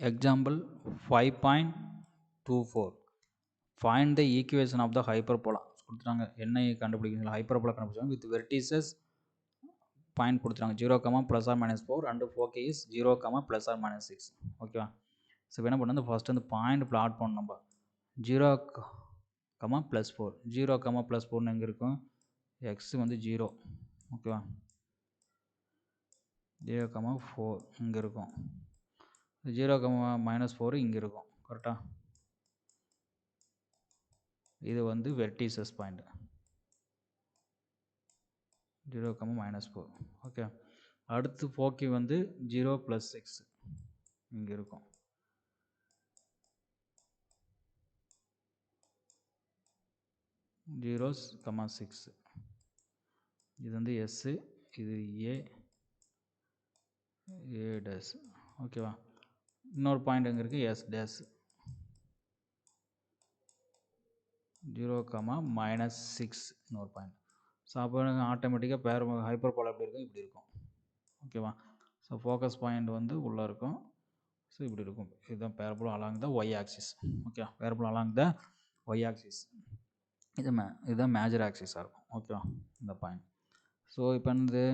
Example 5.24 find the equation of the hyperbola கொடுத்துட்டாங்க. என்ன கண்டுபிடிக்கணும்? ஹைப்பர்போலா கண்டுபிடிச்சாங்க with vertices பாயிண்ட் கொடுத்துட்டாங்க 0, plus or minus 4 and 4k is 0, plus or minus 6. ஓகேவா? So என்ன பண்ணணும்? ஃபர்ஸ்ட் அந்த பாயிண்ட் பிளாட் பண்ணணும். நம்ம 0, plus 4 0, plus 4 எங்கே இருக்கும்? எக்ஸ் வந்து 0. ஓகேவா? 0, 4 இங்கே இருக்கும். 0, minus 4 இங்கே இருக்கும். கரெக்டாக? இது வந்து வெர்டிசஸ் பாயிண்ட் 0, minus 4. ஓகே. அடுத்து 4k வந்து 0, plus 6 இங்கே இருக்கும். ஜீரோஸ், 6 இது வந்து எஸ், இது ஏ டேஸ். ஓகேவா? இன்னொரு பாயிண்ட் எங்கே இருக்குது? எஸ் டேஸ் 0, minus 6 இன்னொரு பாயிண்ட். ஸோ அப்போ ஆட்டோமேட்டிக்காக ஹைப்பர்போலா எப்படி இருக்கும்? இப்படி இருக்கும். ஓகேவா? ஸோ ஃபோக்கஸ் பாயிண்ட் வந்து உள்ளே இருக்கும். ஸோ இப்படி இருக்கும். இதுதான் parabola along the y axis. Okay, parabola along the y axis. இதுதான் மேஜர் ஆக்சிஸாக இருக்கும். ஓகேவா? இந்த பாயிண்ட். ஸோ இப்போ வந்து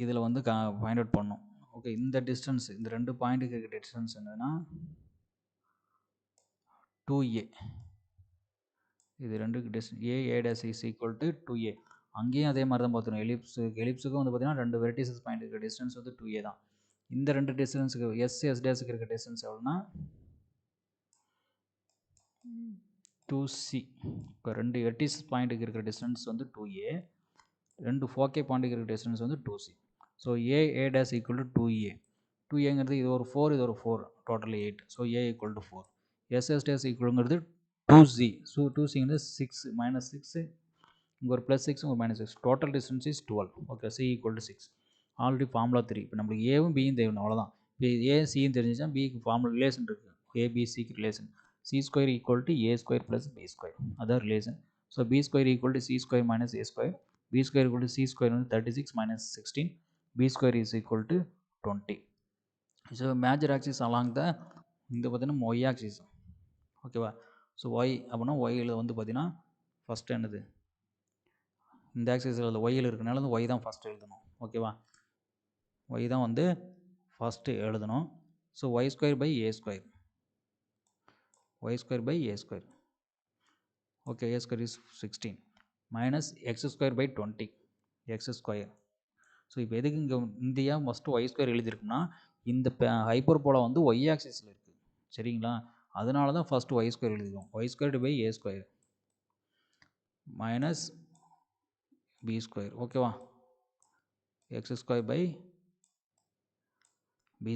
இதில் வந்து ஃபைண்ட் அவுட் பண்ணணும். ஓகே, இந்த டிஸ்டன்ஸ், இந்த ரெண்டு பாயிண்ட்டுக்கு இருக்க டிஸ்டன்ஸ் என்னன்னா 2a. இது ரெண்டுக்கு distance a this is equal to 2a. அங்கேயும் அதே மாதிரி தான் பார்த்துக்கணும். எலிப்ஸுக்கும் வந்து பார்த்தீங்கன்னா ரெண்டு வெர்டிசஸ் பாயிண்ட் இருக்க டிஸ்டன்ஸ் வந்து 2a தான். இந்த ரெண்டு டிஸ்டன்ஸுக்கு எஸ் டேஸுக்கு இருக்க டிஸ்டன்ஸ் எவ்வளோன்னா 2c. இப்போ ரெண்டு வெர்டிசஸ் பாயிண்ட்டுக்கு இருக்கிற டிஸ்டன்ஸ் வந்து 2a, ரெண்டு ஃபோக்கே பாயிண்ட்டுக்கு இருக்கிற டிஸ்டன்ஸ் வந்து 2c. So a dash equal to 2a. 2aங்கிறது இது ஒரு 4, இது ஒரு 4, total 8. So a equal to 4. S dash ஈக்குவலுங்கிறது 2c. ஸோ 2cங்கிறது 6 minus 6, இங்கே ஒரு +6, ஒரு -6. Total distance is 12. Okay, c equal to 6. Already formula 3. இப்போ நம்மளுக்கு ஏவும் பியும் தெரியும், அவ்வளோதான். இப்போ ஏ சியும் தெரிஞ்சுச்சா பிக்கு ஃபார்முலா ரிலேஷன் இருக்குது. ஏபிசிக்கு relation c² equal to a² + b². அதான் relation. So b² equal to c² - a². b² equal to c² வந்து 36 - 16. b² is equal to 20. So major axis along the இந்த பார்த்தீங்கன்னா ஒய் ஆக்சிஸ். ஓகேவா? ஸோ ஒய் அப்படின்னா ஒய்யில் வந்து பார்த்தீங்கன்னா ஃபஸ்ட்டு என்னது? இந்த ஆக்சிஸில் ஒய்யில் இருக்கனால வந்து ஒய் தான் ஃபஸ்ட்டு எழுதணும். ஓகேவா? ஒய் தான் வந்து ஃபஸ்ட்டு எழுதணும். So y² / a². y² / a². Okay, a² is 16 minus x² / 20. x². So இப்போ எதுக்கு இங்கே இந்தியா ஃபஸ்ட்டு y² எழுதியிருக்குன்னா இந்த ஹைப்பர்போலா வந்து ஒய் ஆக்சிஸில் இருக்குது. சரிங்களா? அதனால தான் first y² எழுதிடும். y² / a² minus b². ஓகேவா? x² / b²,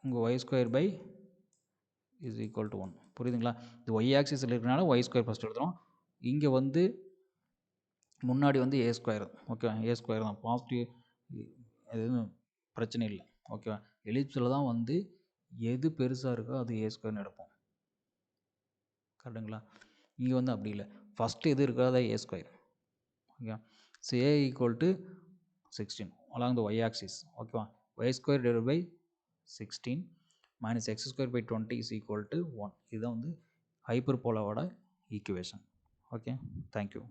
உங்கள் y² / is equal to 1. புரியுதுங்களா? இது ஒய் ஆக்சிஸில் இருக்கிறனால y² ஃபஸ்ட் எழுதுகிறோம். இங்கே வந்து முன்னாடி வந்து a². ஓகேவா? a² தான் பாசிட்டிவ், எதுவும் பிரச்சனை இல்லை. ஓகேவா? எலிப்ஸில் தான் வந்து எது பெருசாக இருக்கோ அது a² எடுப்போம். கரெக்டுங்களா? இங்கே வந்து அப்படி இல்லை. ஃபஸ்ட்டு எது இருக்கோ அதை a². Okay, so a equal to 16 along the y axis. ஓகேவா? y² / 16 minus x² / 20 is equal to 1. இதுதான் வந்து ஹைப்பர்போலாவோட ஈக்குவேஷன். Okay, thank you.